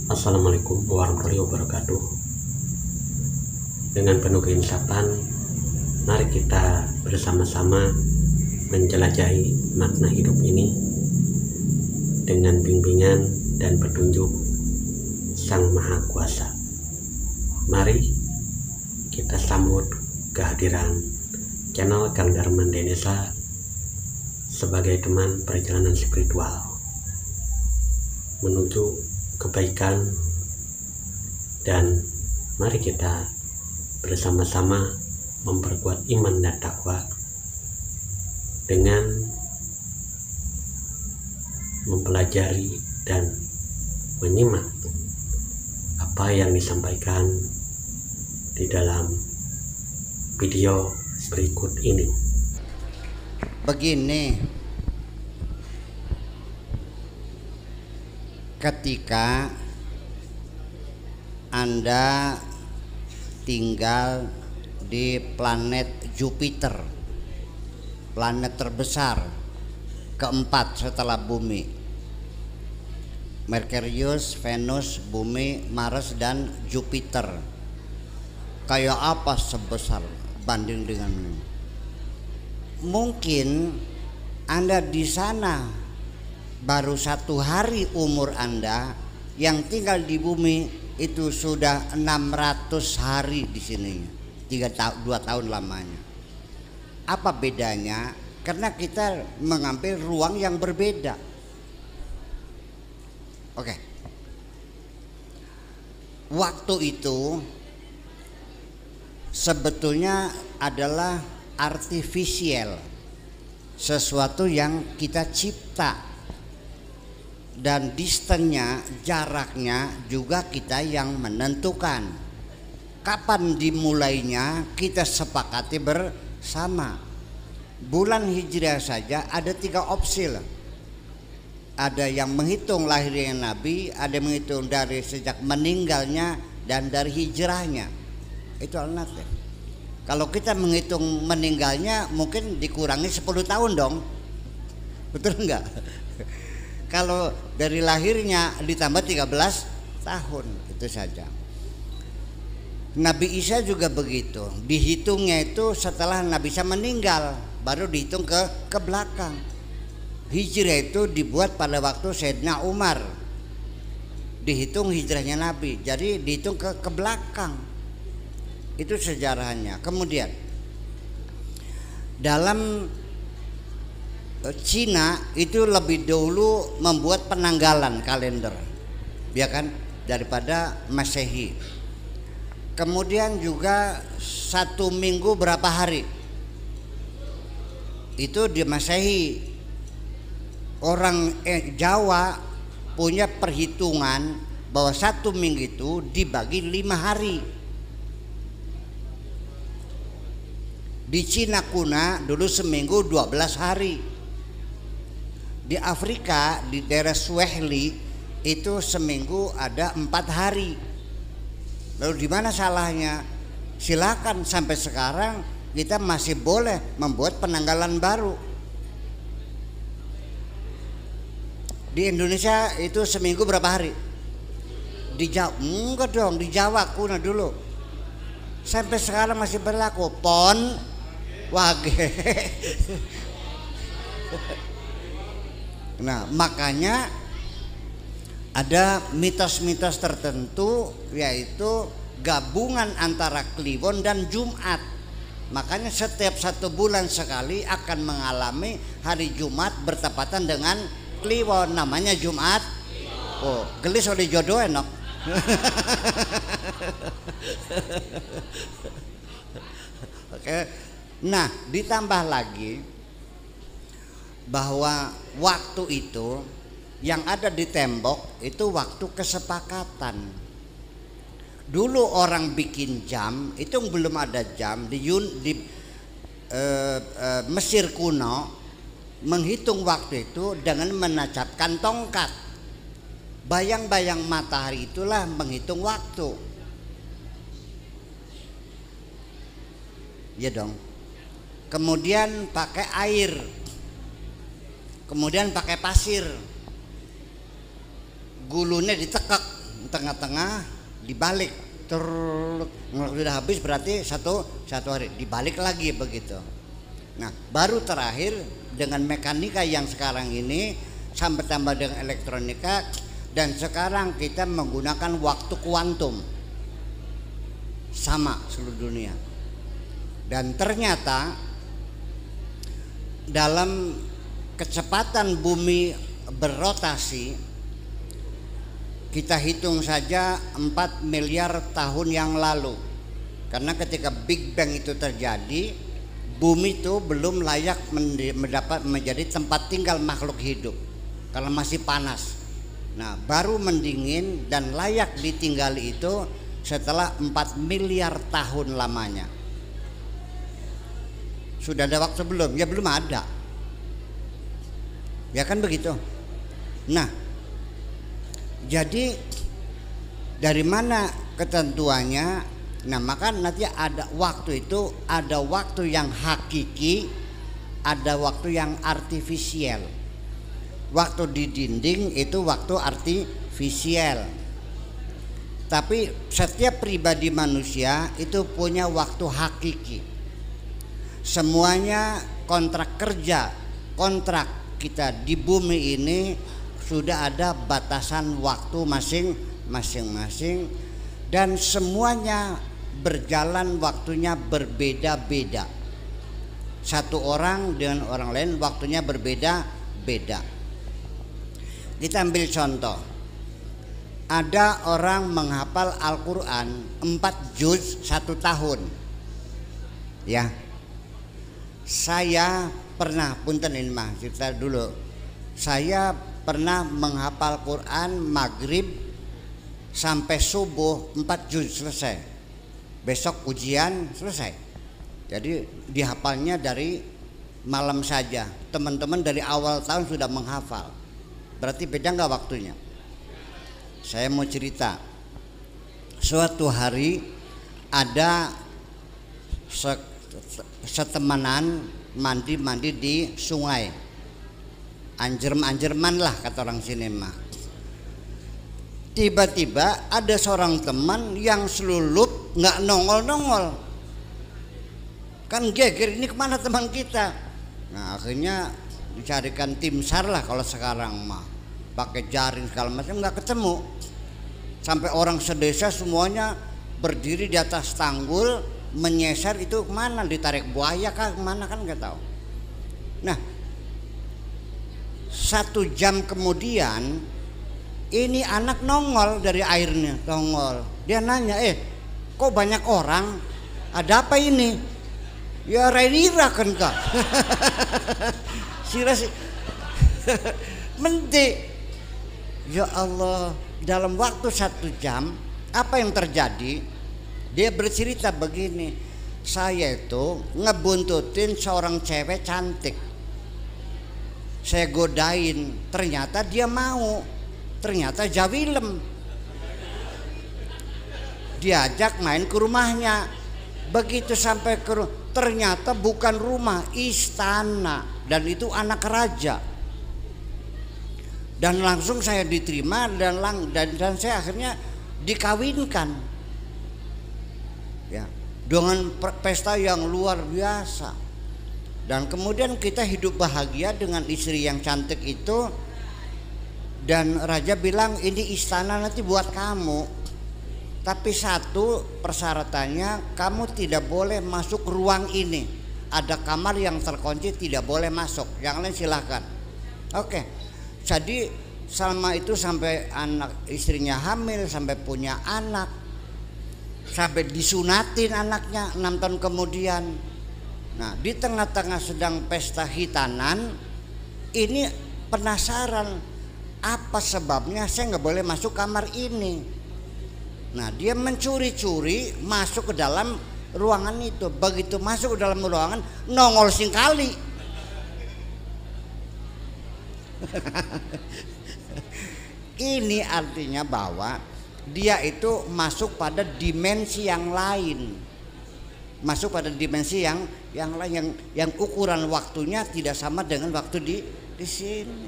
Assalamualaikum warahmatullahi wabarakatuh. Dengan penuh keinsapan, mari kita bersama-sama menjelajahi makna hidup ini dengan bimbingan dan petunjuk Sang Maha Kuasa. Mari kita sambut kehadiran channel Kang Darman Denesa sebagai teman perjalanan spiritual menuju kebaikan, dan mari kita bersama-sama memperkuat iman dan takwa dengan mempelajari dan menyimak apa yang disampaikan di dalam video berikut ini. Begini, ketika Anda tinggal di planet Jupiter, planet terbesar keempat setelah bumi, Merkurius, Venus, bumi, Mars, dan Jupiter. Kayak apa sebesar banding dengan ini? Mungkin Anda di sana baru 1 hari umur Anda, yang tinggal di bumi itu sudah 600 hari di sini, 2 tahun lamanya. Apa bedanya? Karena kita mengambil ruang yang berbeda. Oke. Waktu itu sebetulnya adalah artifisial, sesuatu yang kita cipta, dan distance-nya, jaraknya juga kita yang menentukan. Kapan dimulainya kita sepakati bersama. Bulan Hijriah saja ada 3 opsi lah. Ada yang menghitung lahirnya Nabi, ada yang menghitung dari sejak meninggalnya, dan dari hijrahnya. Itu alternatif. Kalau kita menghitung meninggalnya mungkin dikurangi 10 tahun dong. Betul enggak? Kalau dari lahirnya ditambah 13 tahun, itu saja. Nabi Isa juga begitu. Dihitungnya itu setelah Nabi Isa meninggal, baru dihitung ke belakang. Hijrah itu dibuat pada waktu Sayyidina Umar. Dihitung hijrahnya Nabi, jadi dihitung ke belakang. Itu sejarahnya. Kemudian dalam Cina itu lebih dulu membuat penanggalan kalender, ya kan, daripada Masehi. Kemudian juga 1 minggu berapa hari itu di Masehi. Orang Jawa punya perhitungan bahwa 1 minggu itu dibagi 5 hari. Di Cina kuna dulu seminggu 12 hari. Di Afrika di daerah Swahili itu seminggu ada 4 hari. Lalu di mana salahnya? Silakan, sampai sekarang kita masih boleh membuat penanggalan baru. Di Indonesia itu seminggu berapa hari? Di Jawa enggak dong, di Jawa kuna dulu. Sampai sekarang masih berlaku Pon Wage. Nah, makanya ada mitos-mitos tertentu, yaitu gabungan antara Kliwon dan Jumat. Makanya setiap 1 bulan sekali akan mengalami hari Jumat bertepatan dengan Kliwon, namanya Jumat. Oh, gelis oleh jodoh enok. Oke. Nah, ditambah lagi bahwa waktu itu yang ada di tembok itu waktu kesepakatan. Dulu orang bikin jam itu belum ada jam di Mesir kuno, menghitung waktu itu dengan menancapkan tongkat. Bayang-bayang matahari itulah menghitung waktu. Ya dong. Kemudian pakai air, kemudian pakai pasir, gulunya ditekek, tengah-tengah dibalik, sudah habis berarti satu hari dibalik lagi begitu. Nah baru terakhir dengan mekanika yang sekarang ini sampai tambah dengan elektronika, dan sekarang kita menggunakan waktu kuantum sama seluruh dunia. Dan ternyata dalam kecepatan bumi berrotasi, kita hitung saja 4 miliar tahun yang lalu. Karena ketika Big Bang itu terjadi, bumi itu belum layak mendapat menjadi tempat tinggal makhluk hidup karena masih panas. Nah baru mendingin dan layak ditinggali itu setelah 4 miliar tahun lamanya. Sudah ada waktu belum? Ya belum ada. Ya kan begitu. Nah jadi dari mana ketentuannya? Nah maka nanti ada waktu itu, ada waktu yang hakiki, ada waktu yang artifisial. Waktu di dinding itu waktu artifisial. Tapi setiap pribadi manusia itu punya waktu hakiki. Semuanya kontrak kerja, kontrak kita di bumi ini sudah ada batasan waktu masing-masing, dan semuanya berjalan waktunya berbeda-beda. Satu orang dengan orang lain waktunya berbeda-beda. Kita ambil contoh. Ada orang menghafal Al-Quran 4 juz 1 tahun. Ya. Saya pernah, punten ini mah cerita dulu. Saya pernah menghafal Quran maghrib sampai subuh 4 juz selesai. Besok ujian selesai. Jadi dihafalnya dari malam saja. Teman-teman dari awal tahun sudah menghafal. Berarti beda nggak waktunya? Saya mau cerita. Suatu hari ada setemanan mandi di sungai. Anjerman lah kata orang sini mah. Tiba-tiba ada seorang teman yang selulup nggak nongol-nongol. Kan geger, ini kemana teman kita? Nah akhirnya dicarikan tim SAR lah kalau sekarang mah. Pakai jaring segala macam nggak ketemu. Sampai orang sedesa semuanya berdiri di atas tanggul menyesar, itu kemana, ditarik buaya kah kemana kan nggak tahu. Nah 1 jam kemudian ini anak nongol dari airnya, nongol. Dia nanya, kok banyak orang, ada apa ini? Ya Rainira kan kak. Sirasi menti. Ya Allah, dalam waktu 1 jam apa yang terjadi? Dia bercerita begini, saya itu ngebuntutin seorang cewek cantik. Saya godain, ternyata dia mau, ternyata jawilem. Diajak main ke rumahnya. Begitu sampai ke rumah, ternyata bukan rumah, istana, dan itu anak raja. Dan langsung saya diterima dan saya akhirnya dikawinkan. Ya, dengan pesta yang luar biasa. Dan kemudian kita hidup bahagia dengan istri yang cantik itu. Dan raja bilang, ini istana nanti buat kamu. Tapi satu persyaratannya, kamu tidak boleh masuk ruang ini. Ada kamar yang terkunci, tidak boleh masuk. Yang lain silahkan. Oke. Jadi selama itu sampai anak istrinya hamil, sampai punya anak, sampai disunatin anaknya 6 tahun kemudian. Nah di tengah-tengah sedang pesta hitanan, ini penasaran apa sebabnya saya nggak boleh masuk kamar ini. Nah dia mencuri-curi masuk ke dalam ruangan itu. Begitu masuk ke dalam ruangan, nongol singkali. Ini artinya bahwa dia itu masuk pada dimensi yang lain, masuk pada dimensi yang lain, yang ukuran waktunya tidak sama dengan waktu di sini.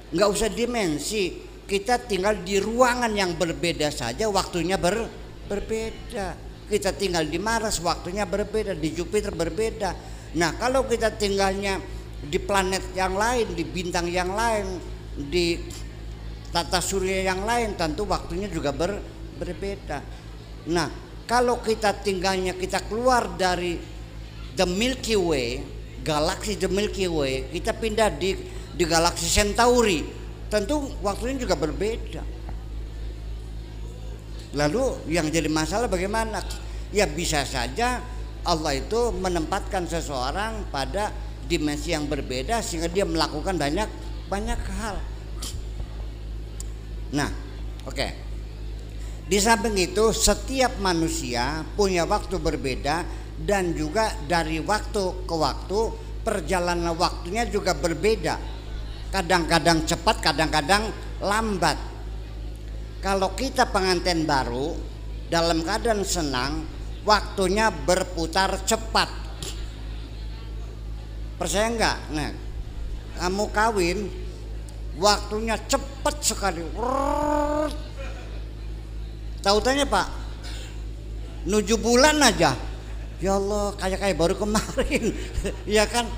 Nggak usah dimensi, kita tinggal di ruangan yang berbeda saja, waktunya berbeda. Kita tinggal di Mars, waktunya berbeda, di Jupiter berbeda. Nah, kalau kita tinggalnya di planet yang lain, di bintang yang lain, di tata surya yang lain, tentu waktunya juga berbeda. Nah, kalau kita tinggalnya, kita keluar dari the Milky Way, galaksi the Milky Way, kita pindah di galaksi Centauri, tentu waktunya juga berbeda. Lalu yang jadi masalah bagaimana? Ya bisa saja Allah itu menempatkan seseorang pada dimensi yang berbeda sehingga dia melakukan banyak hal. Nah, oke. Di samping itu setiap manusia punya waktu berbeda dan juga dari waktu ke waktu perjalanan waktunya juga berbeda. Kadang-kadang cepat, kadang-kadang lambat. Kalau kita pengantin baru dalam keadaan senang, waktunya berputar cepat. Percaya enggak? Nah, kamu kawin, waktunya cepat sekali. Tahu-tanya Pak, 7 bulan aja. Ya Allah, kayak baru kemarin. Ya kan?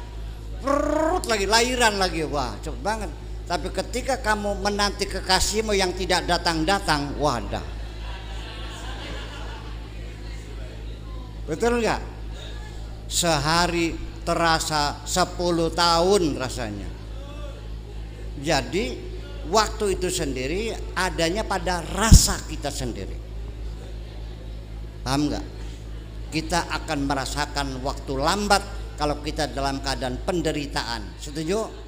Lagi lahiran lagi. Wah, cepet banget. Tapi ketika kamu menanti kekasihmu yang tidak datang-datang, wadah. Betul nggak? Sehari terasa 10 tahun rasanya. Jadi waktu itu sendiri adanya pada rasa kita sendiri. Paham nggak? Kita akan merasakan waktu lambat kalau kita dalam keadaan penderitaan. Setuju?